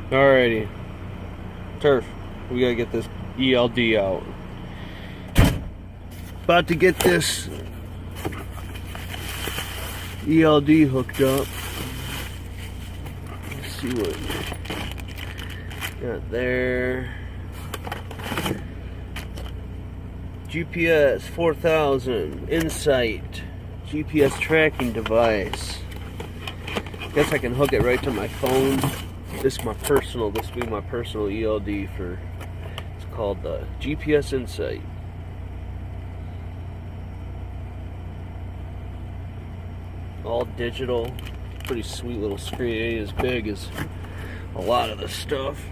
Alrighty. Turf, we gotta get this ELD out. About to get this ELD hooked up. Let's see what got there. GPS 4000 Insight GPS tracking device. Guess I can hook it right to my phone. This will be my personal ELD for, it's called the GPS Insight. All digital, pretty sweet little screen. It ain't as big as a lot of the stuff.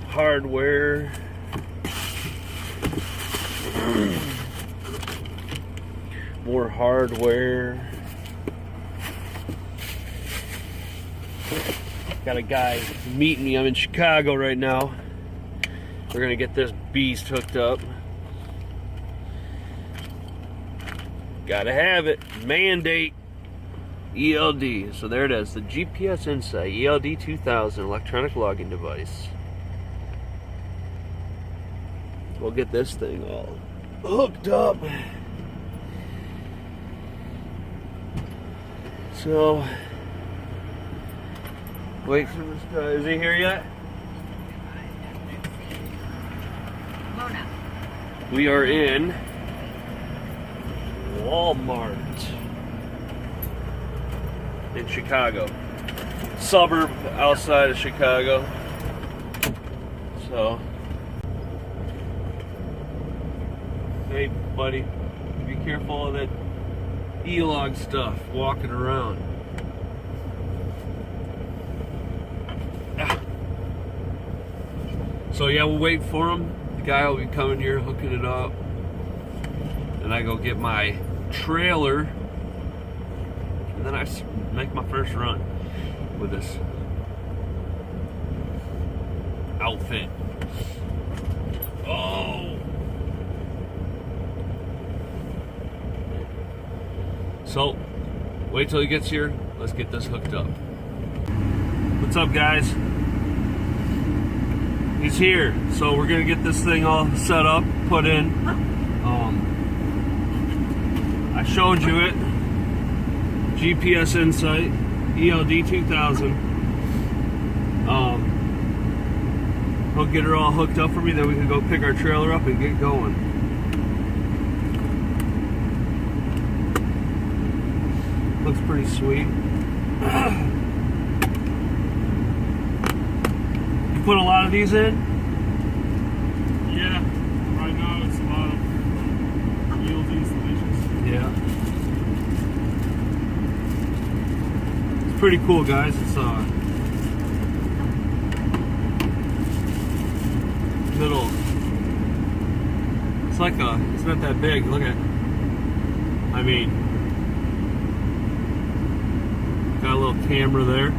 Hardware. More hardware. Got a guy meeting me. I'm in Chicago right now. We're gonna get this beast hooked up. Gotta have it. Mandate. ELD. So there it is. The GPS Insight ELD 2000 electronic logging device. We'll get this thing all hooked up. So, wait for this guy. Is he here yet? We are in Walmart in Chicago. Suburb outside of Chicago. So, hey buddy, be careful of that E-log stuff walking around. So yeah, we'll wait for him. The guy will be coming here hooking it up. And I go get my trailer. And then I make my first run with this outfit. Oh! So, wait till he gets here. Let's get this hooked up. What's up, guys? He's here. So we're gonna get this thing all set up, put in. I showed you it. GPS Insight ELD 2000. He'll get her all hooked up for me, then we can go pick our trailer up and get going. Looks pretty sweet. You put a lot of these in? Yeah, right now it's a lot of ELD installations. Yeah. It's pretty cool, guys. It's little. It's like it's not that big. Look at. I mean. Got a little camera there.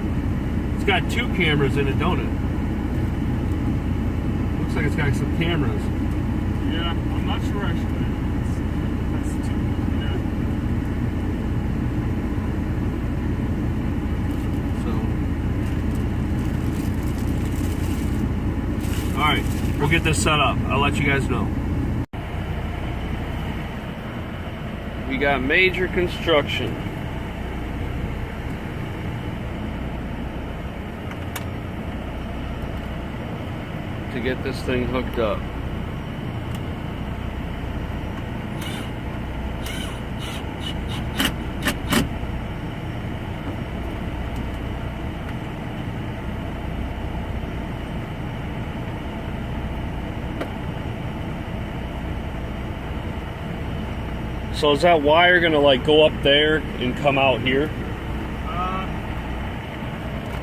It's got two cameras in it, don't it? Looks like it's got some cameras. Yeah, I'm not sure actually. That's two. Yeah. So, all right, we'll get this set up. I'll let you guys know. We got major construction. To get this thing hooked up. So is that wire gonna like go up there and come out here?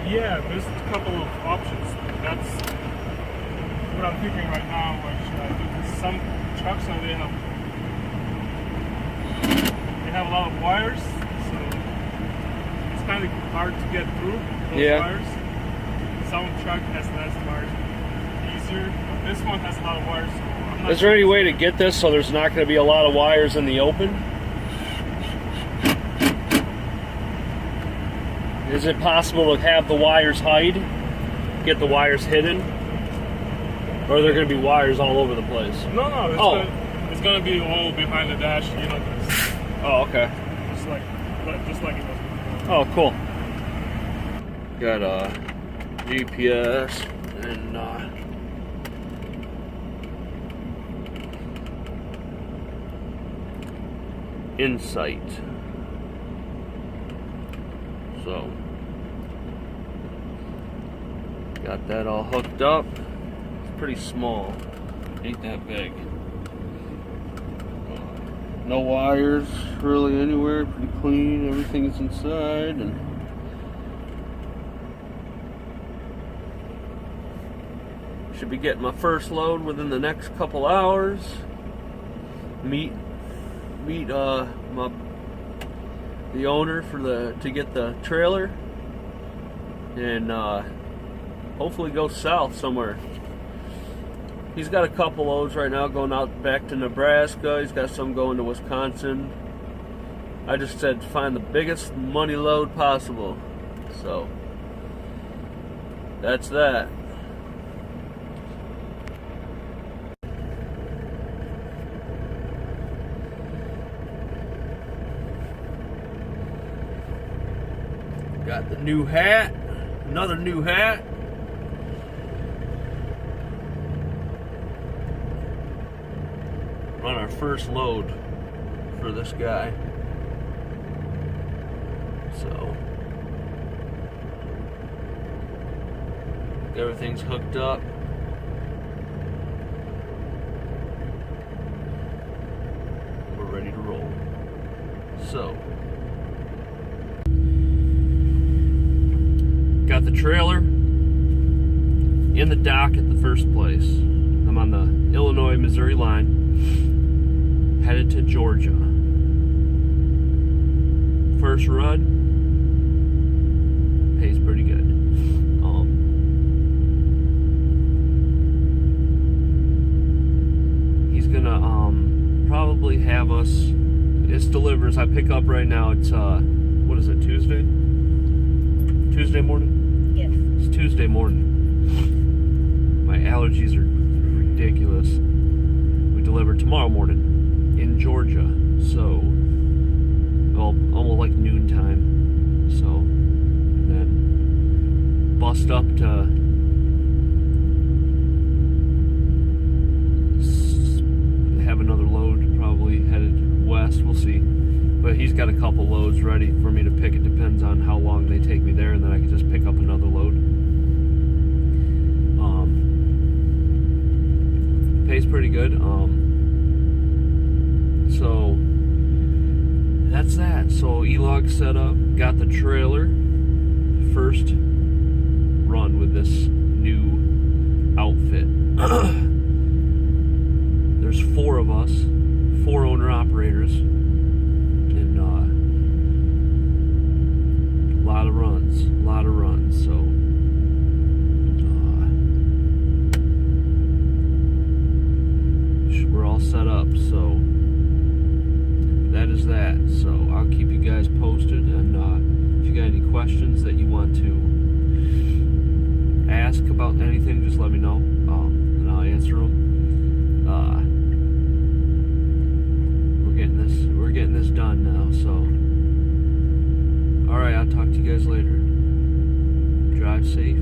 Yeah, there's a couple of options. That's what I'm thinking right now. Actually, because some trucks now they have a lot of wires, so it's kind of hard to get through those wires. Some truck has less wires, easier. But this one has a lot of wires. So I'm not Is there any way to get this so there's not going to be a lot of wires in the open? Is it possible to have the wires hide? Get the wires hidden? Or are there going to be wires all over the place? No, it's gonna be all behind the dash, you know. Oh, okay. Just like it was before. Oh, cool. Got a GPS and Insight. So, got that all hooked up. It's pretty small, ain't that big. No wires really anywhere, pretty clean, everything's inside, and should be getting my first load within the next couple hours. Meet the owner to get the trailer, and hopefully go south somewhere. He's got a couple loads right now going out back to Nebraska. He's got some going to Wisconsin. I just said find the biggest money load possible. So that's that. Got the new hat, another new hat. On our first load for this guy. So everything's hooked up. We're ready to roll. So got the trailer in the dock at the first place. I'm on the Illinois-Missouri line, headed to Georgia. First run, pays pretty good. He's gonna probably have us. This delivers. I pick up right now. It's what is it? Tuesday? Tuesday morning. Yes. It's Tuesday morning. My allergies are ridiculous. We deliver tomorrow morning in Georgia, so almost like noontime. So, and then bust up to have another load, probably headed west. We'll see. But he's got a couple loads ready for me to pick. It depends on how long they take me there, and then I can just pick up another load. Pays pretty good. So that's that. So E-Log set up, got the trailer. First run with this new outfit. There's 4 of us, 4 owner-operators, and a lot of runs, so we're all set up, so that is that. So I'll keep you guys posted, and if you got any questions that you want to ask about anything, just let me know, and I'll answer them. We're getting this done now, so alright, I'll talk to you guys later. Drive safe.